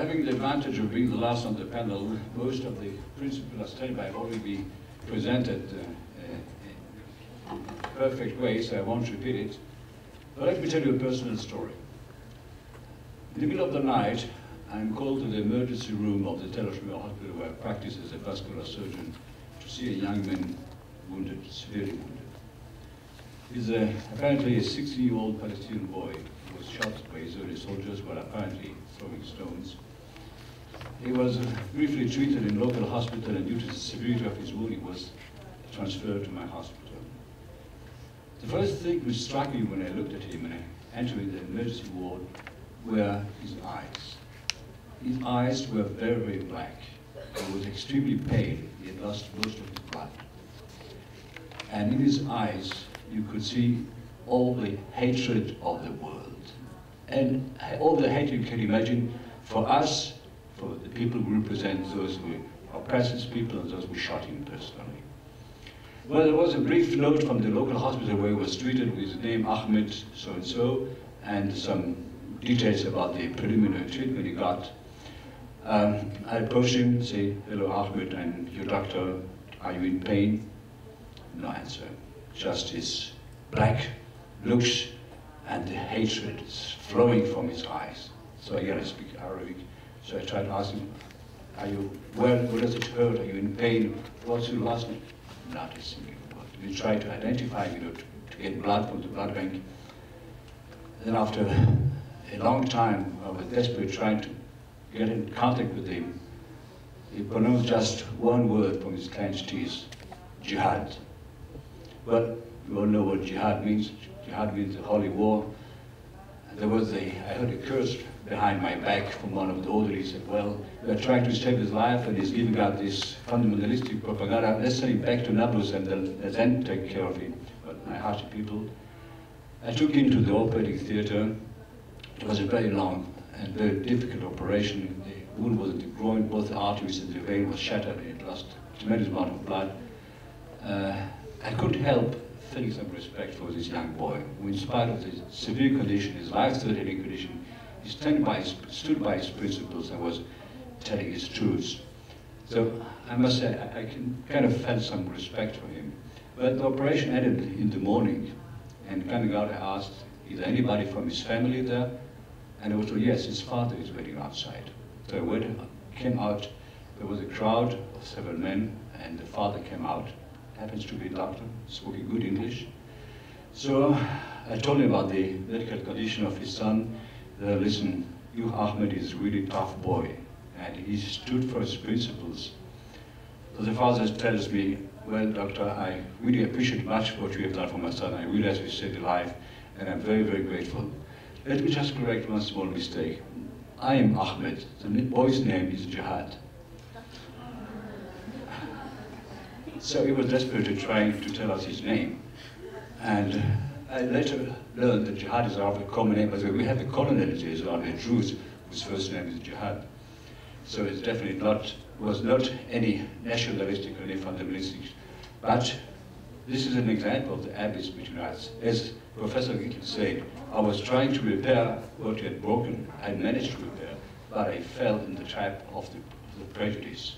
Having the advantage of being the last on the panel, most of the principles are studied by already been presented in a perfect way, so I won't repeat it. But let me tell you a personal story. In the middle of the night, I'm called to the emergency room of the Territorial Hospital where I practice as a vascular surgeon to see a young man wounded, severely wounded. He's apparently a 16-year-old Palestinian boy who was shot by Israeli soldiers while apparently throwing stones. He was briefly treated in local hospital, and due to the severity of his wound, he was transferred to my hospital. The first thing which struck me when I looked at him and I entered the emergency ward were his eyes. His eyes were very, very black. He was extremely pale. He had lost most of his blood. And in his eyes, you could see all the hatred of the world. And all the hatred you can imagine for us, for the people who represent those who oppress his people and those who shot him personally. Well, there was a brief note from the local hospital where he was treated with the name Ahmed so-and-so and some details about the preliminary treatment he got. I approached him, say, "Hello, Ahmed, I'm your doctor. Are you in pain?" No answer. Just his black looks and the hatred flowing from his eyes. So again, I speak Arabic. So I tried to ask him, "Are you well? What does it hurt? Are you in pain? What's your last name?" Not a single word. We tried to identify him, to get blood from the blood bank. Then after a long time, I was desperate trying to get in contact with him. He pronounced just one word from his clenched teeth: jihad. Well, you all know what jihad means. Jihad means the holy war. And there was I heard a curse behind my back from one of the orderlies. Said, "Well, we are trying to save his life, and he's giving out this fundamentalistic propaganda. Let's send him back to Nablus and then take care of him." But my harsh people. I took him to the operating theater. It was a very long and very difficult operation. The wound was in the groin, both the arteries and the vein was shattered. It lost a tremendous amount of blood. I couldn't help feeling some respect for this young boy, who, in spite of his severe condition, his life-threatening condition, he stood by his principles and was telling his truths. So I must say, I kind of felt some respect for him. But the operation ended in the morning, and coming out, I asked, "Is there anybody from his family there?" And I was told, "Yes, his father is waiting outside." So I came out, there was a crowd of several men, and the father came out. Happens to be a doctor, spoke good English. So I told him about the medical condition of his son. "Listen, you Ahmed is a really tough boy, and he stood for his principles." So the father tells me, "Well, doctor, I really appreciate much what you have done for my son. I realize you saved a life, and I'm very, very grateful. Let me just correct one small mistake. I am Ahmed. The boy's name is Jihad." So he was desperately trying to tell us his name. And I later learned that Jihad is a rather common name, but we have the colonels or the Druze, whose first name is Jihad. So it's definitely was not any nationalistic or any fundamentalistic. But this is an example of the abyss between us. As Professor Gitlin said, I was trying to repair what had broken. I managed to repair, but I fell in the trap of the prejudice.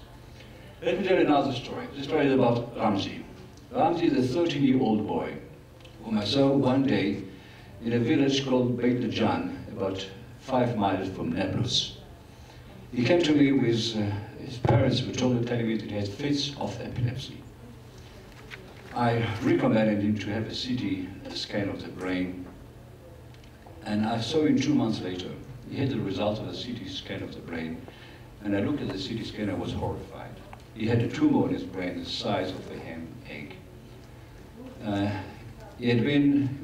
Let me tell you another story. The story is about Ramzi. Ramzi is a 13-year-old boy whom I saw one day in a village called Beit Lajan, about 5 miles from Nablus. He came to me with his parents were telling me that he had fits of epilepsy. I recommended him to have a CT scan of the brain, and I saw him 2 months later. He had the result of a CT scan of the brain, and I looked at the CT scan and I was horrified. He had a tumor in his brain the size of a ham egg. He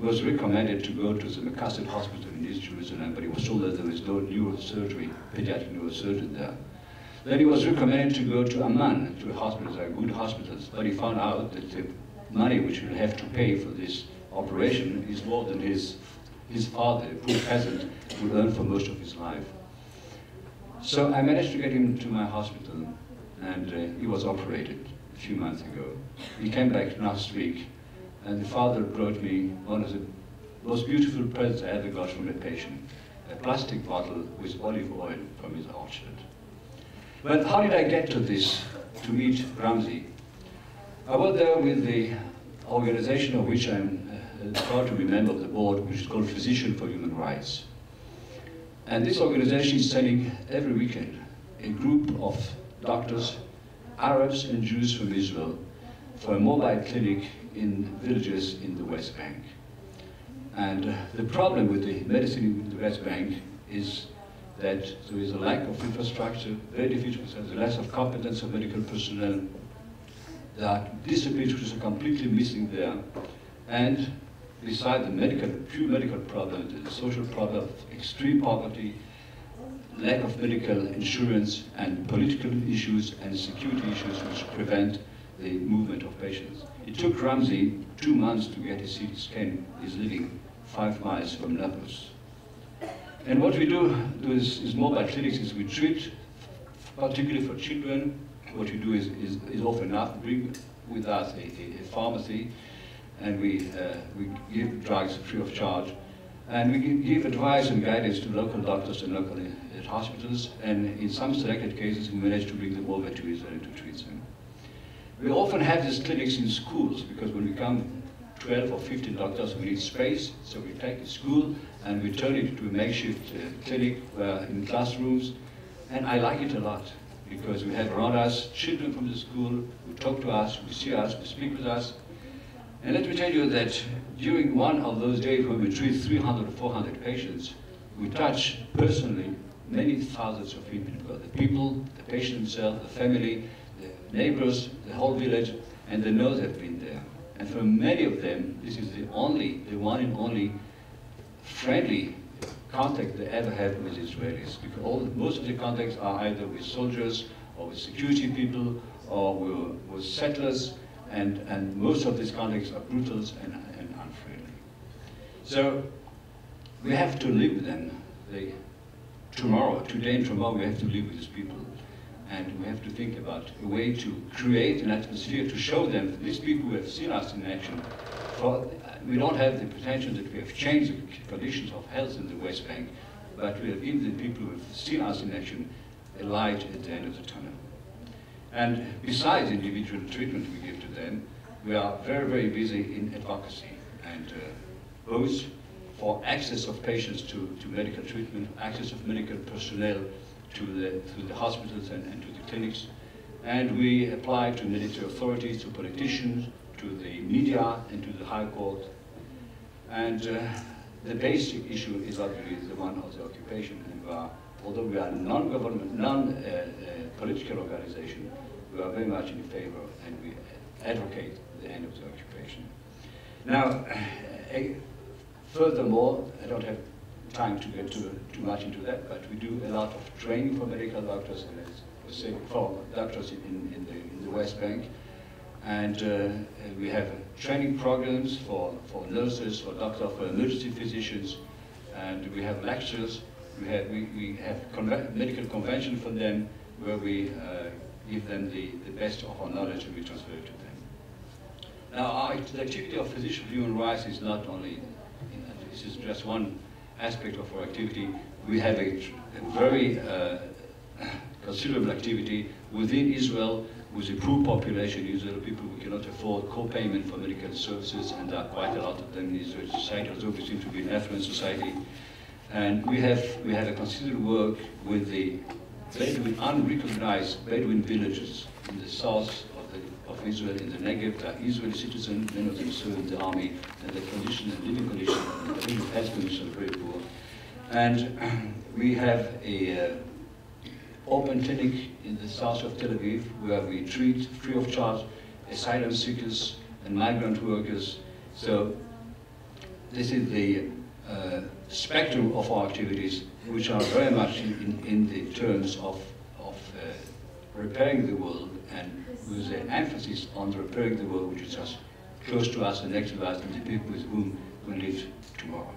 was recommended to go to the Makassar hospital in East Jerusalem, but he was told that there was no neurosurgery, pediatric neurosurgeon there. Then he was recommended to go to Amman, to a hospital. There are good hospitals, but he found out that the money which he'll have to pay for this operation is more than his father, a poor peasant, would earn for most of his life. So I managed to get him to my hospital, and he was operated a few months ago. He came back last week, and the father brought me one of the most beautiful presents I ever got from a patient. a plastic bottle with olive oil from his orchard. But how did I get to this, to meet Ramsey? I was there with the organization of which I'm proud to be a member of the board, which is called Physicians for Human Rights. And this organization is sending every weekend a group of doctors, Arabs and Jews from Israel, for a mobile clinic in villages in the West Bank. And the problem with the medicine in the West Bank is that there is a lack of infrastructure, very difficult, there's a lack of competence of medical personnel. There are disciplines which are completely missing there. And besides the pure medical problem, there's a social problem of extreme poverty, lack of medical insurance, and political issues and security issues which prevent the movement of patients. It took Ramsey 2 months to get his CT scan. He's living 5 miles from Naples. And what we do is mobile clinics is we treat, particularly for children. What we do is often enough, bring with us a pharmacy, and we give drugs free of charge. And we give advice and guidance to local doctors and local hospitals, and in some selected cases we manage to bring them over to Israel to treat them. We often have these clinics in schools, because when we come 12 or 15 doctors, we need space, so we take a school and we turn it into a makeshift clinic in classrooms, and I like it a lot, because we have around us children from the school who talk to us, who see us, who speak with us. And let me tell you that during one of those days when we treat 300 or 400 patients, we touch personally many thousands of people, the patient himself, the family, the neighbors, the whole village, and they know they've been there. And for many of them, this is the one and only friendly contact they ever had with Israelis, because most of the contacts are either with soldiers or with security people or with settlers, and most of these contacts are brutal and unfriendly. So we have to live with them. Today and tomorrow, we have to live with these people. And we have to think about a way to create an atmosphere to show them that these people who have seen us in action, we don't have the pretension that we have changed the conditions of health in the West Bank, but we have given the people who have seen us in action a light at the end of the tunnel. And besides individual treatment we give to them, we are very, very busy in advocacy, and both for access of patients to medical treatment, access of medical personnel to the hospitals and to the clinics. And we apply to military authorities, to politicians, to the media, and to the High Court. And the basic issue is obviously the one of the occupation. And although we are non-government, non-political organization, we are very much in favor, and we advocate the end of the occupation. Now, furthermore, I don't have time to get too much into that, but we do a lot of training for medical doctors, and as I say, for doctors in the West Bank. And we have training programs for nurses, for doctors, for emergency physicians, and we have lectures. We have medical convention for them, where we give them the best of our knowledge and we transfer it to them. Now, the activity of Physicians for Human Rights is not only, this is just one aspect of our activity. We have a very considerable activity within Israel with a poor population in Israel, people who cannot afford co-payment for medical services, and there are quite a lot of them in Israeli society, although we seem to be an affluent society. And we have a considerable work with the Bedouin, unrecognized Bedouin villages in the south of Israel, in the Negev. They are Israeli citizens, many of them serve in the army, and the condition and living condition and the health condition are very poor. And we have a open clinic in the south of Tel Aviv, where we treat free of charge asylum seekers and migrant workers. So this is the spectrum of our activities, which are very much in the terms of repairing the world, and with the emphasis on repairing the world, which is just close to us and next to us, and the people with whom we live tomorrow.